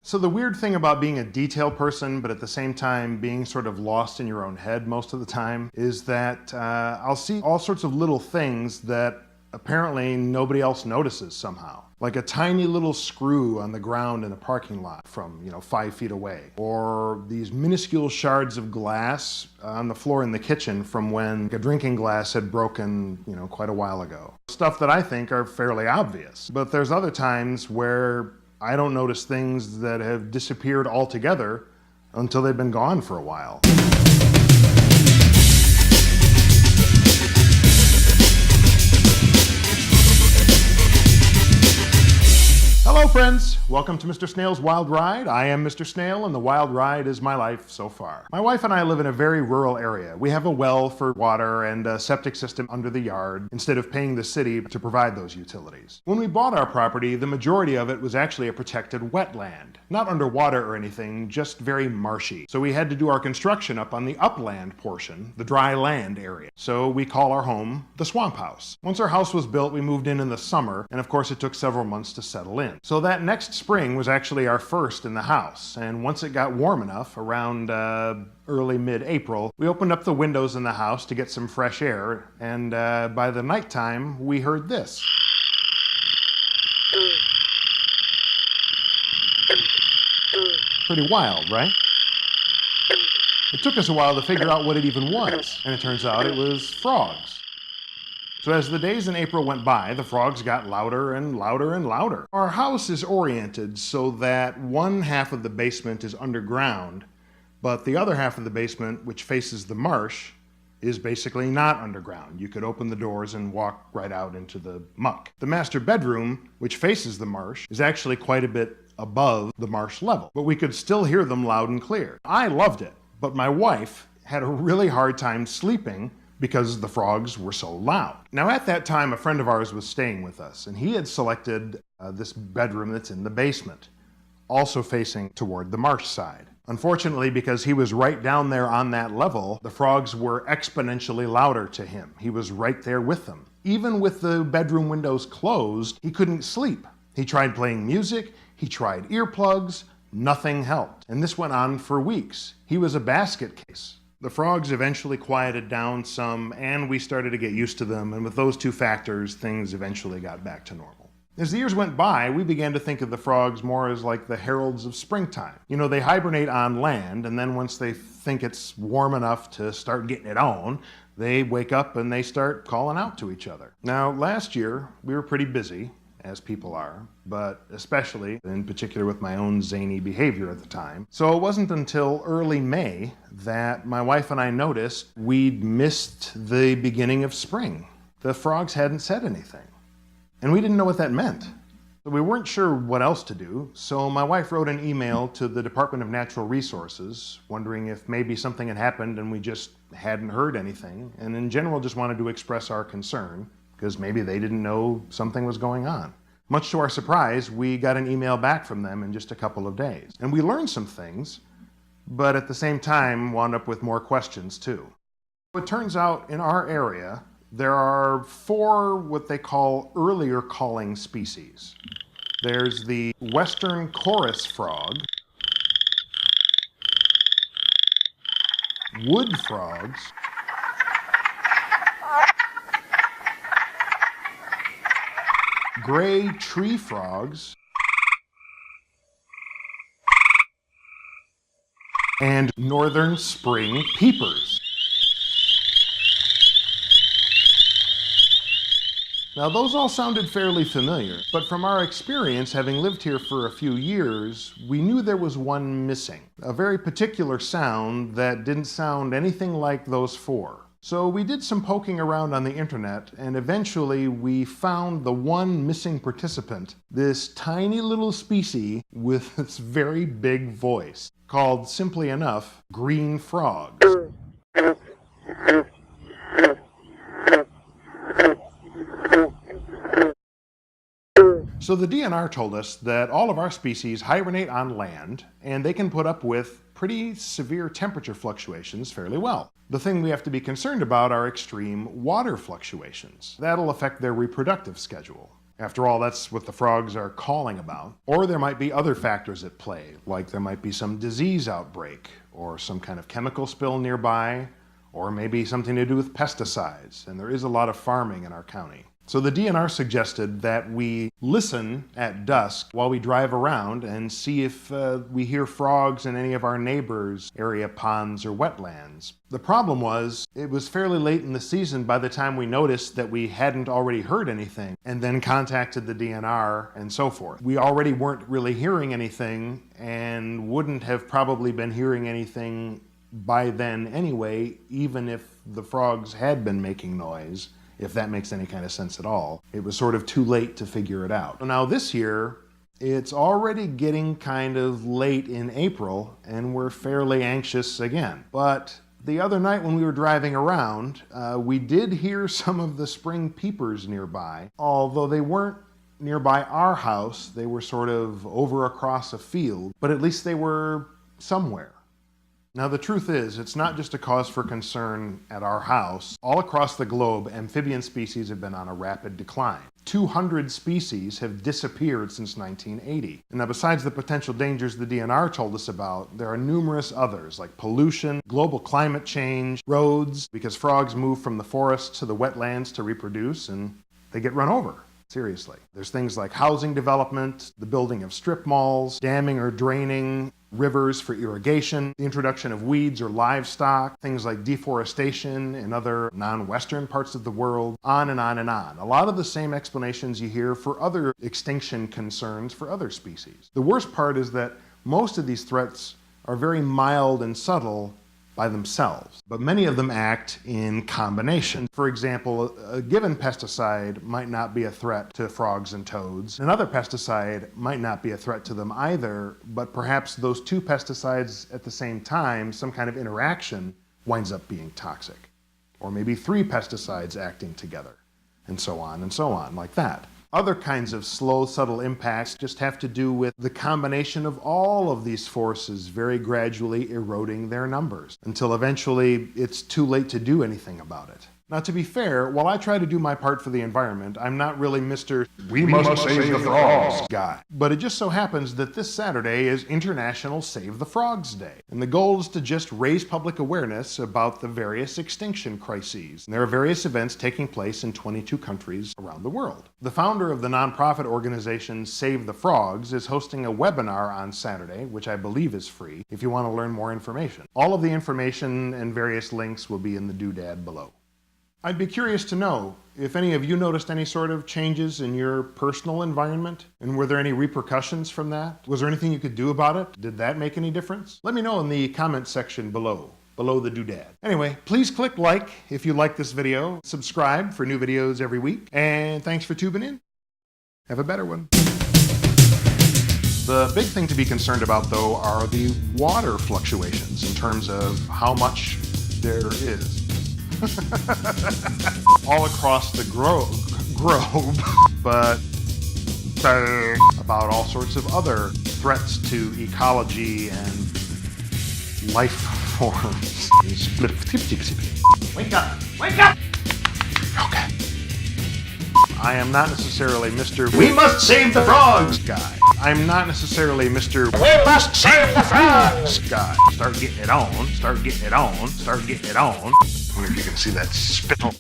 So the weird thing about being a detail person, but at the same time being sort of lost in your own head most of the time, is that I'll see all sorts of little things that apparently nobody else notices somehow. Like a tiny little screw on the ground in a parking lot from, 5 feet away. Or these minuscule shards of glass on the floor in the kitchen from when a drinking glass had broken, quite a while ago. Stuff that I think are fairly obvious. But there's other times where I don't notice things that have disappeared altogether until they've been gone for a while. Hello friends, welcome to Mr. Snayl's Wild Ride. I am Mr. Snayl and the wild ride is my life so far. My wife and I live in a very rural area. We have a well for water and a septic system under the yard instead of paying the city to provide those utilities. When we bought our property, the majority of it was actually a protected wetland. Not underwater or anything, just very marshy. So we had to do our construction up on the upland portion, the dry land area. So we call our home the SwampHouse. Once our house was built, we moved in the summer, and of course it took several months to settle in. So that next spring was actually our first in the house, and once it got warm enough, around early mid-April, we opened up the windows in the house to get some fresh air, and by the nighttime, we heard this. Pretty wild, right? It took us a while to figure out what it even was, and it turns out it was frogs. So as the days in April went by, the frogs got louder and louder and louder. Our house is oriented so that one half of the basement is underground, but the other half of the basement, which faces the marsh, is basically not underground. You could open the doors and walk right out into the muck. The master bedroom, which faces the marsh, is actually quite a bit above the marsh level, but we could still hear them loud and clear. I loved it, but my wife had a really hard time sleeping because the frogs were so loud. Now at that time, a friend of ours was staying with us, and he had selected this bedroom that's in the basement, also facing toward the marsh side. Unfortunately, because he was right down there on that level, the frogs were exponentially louder to him. He was right there with them. Even with the bedroom windows closed, he couldn't sleep. He tried playing music, he tried earplugs, nothing helped. And this went on for weeks. He was a basket case. The frogs eventually quieted down some, and we started to get used to them, and with those two factors, things eventually got back to normal. As the years went by, we began to think of the frogs more as like the heralds of springtime. They hibernate on land, and then once they think it's warm enough to start getting it on, they wake up and they start calling out to each other. Now, last year, we were pretty busy, as people are, but especially in particular with my own zany behavior at the time. So it wasn't until early May that my wife and I noticed we'd missed the beginning of spring. The frogs hadn't said anything, and we didn't know what that meant. We weren't sure what else to do, so my wife wrote an email to the Department of Natural Resources, wondering if maybe something had happened and we just hadn't heard anything, and in general just wanted to express our concern, because maybe they didn't know something was going on. Much to our surprise, we got an email back from them in just a couple of days. And we learned some things, but at the same time wound up with more questions too. It turns out in our area, there are 4 what they call earlier calling species. There's the western chorus frog, wood frogs, gray tree frogs, and northern spring peepers. Now those all sounded fairly familiar, but from our experience, having lived here for a few years, we knew there was one missing. A very particular sound that didn't sound anything like those 4. So we did some poking around on the internet, and eventually we found the one missing participant, this tiny little species with its very big voice, called simply enough, green frogs. So the DNR told us that all of our species hibernate on land, and they can put up with pretty severe temperature fluctuations fairly well. The thing we have to be concerned about are extreme water fluctuations. That'll affect their reproductive schedule. After all, that's what the frogs are calling about. Or there might be other factors at play, like there might be some disease outbreak, or some kind of chemical spill nearby, or maybe something to do with pesticides, and there is a lot of farming in our county. So the DNR suggested that we listen at dusk while we drive around and see if we hear frogs in any of our neighbors' area ponds or wetlands. The problem was, it was fairly late in the season by the time we noticed that we hadn't already heard anything, and then contacted the DNR and so forth. We already weren't really hearing anything, and wouldn't have probably been hearing anything by then anyway, even if the frogs had been making noise. If that makes any kind of sense at all. It was sort of too late to figure it out. Now this year, it's already getting kind of late in April, and we're fairly anxious again. But the other night when we were driving around, we did hear some of the spring peepers nearby, although they weren't nearby our house. They were sort of over across a field, but at least they were somewhere. Now the truth is, it's not just a cause for concern at our house. All across the globe, amphibian species have been on a rapid decline. 200 species have disappeared since 1980. And now besides the potential dangers the DNR told us about, there are numerous others like pollution, global climate change, roads, because frogs move from the forests to the wetlands to reproduce and they get run over. Seriously. There's things like housing development, the building of strip malls, damming or draining rivers for irrigation, the introduction of weeds or livestock, things like deforestation in other non-Western parts of the world, on and on and on. A lot of the same explanations you hear for other extinction concerns for other species. The worst part is that most of these threats are very mild and subtle by themselves, but many of them act in combination. For example, a given pesticide might not be a threat to frogs and toads. Another pesticide might not be a threat to them either, but perhaps those two pesticides at the same time, some kind of interaction, winds up being toxic. Or maybe 3 pesticides acting together, and so on, like that. Other kinds of slow, subtle impacts just have to do with the combination of all of these forces very gradually eroding their numbers, until eventually it's too late to do anything about it. Now, to be fair, while I try to do my part for the environment, I'm not really Mr. We must save the frogs guy. But it just so happens that this Saturday is International Save the Frogs Day. And the goal is to just raise public awareness about the various extinction crises. And there are various events taking place in 22 countries around the world. The founder of the nonprofit organization Save the Frogs is hosting a webinar on Saturday, which I believe is free, if you want to learn more information. All of the information and various links will be in the doodad below. I'd be curious to know if any of you noticed any sort of changes in your personal environment, and were there any repercussions from that? Was there anything you could do about it? Did that make any difference? Let me know in the comment section below the doodad. Anyway, please click like if you like this video, subscribe for new videos every week, and thanks for tubing in. Have a better one. The big thing to be concerned about, though, are the water fluctuations in terms of how much there is. All across the globe, but about all sorts of other threats to ecology and life forms. Wake up! Wake up! Okay. I am not necessarily Mr. We must save the frogs guy. I'm not necessarily Mr. We must save the frogs guy. Start getting it on, start getting it on, start getting it on. I wonder if you can see that spittle.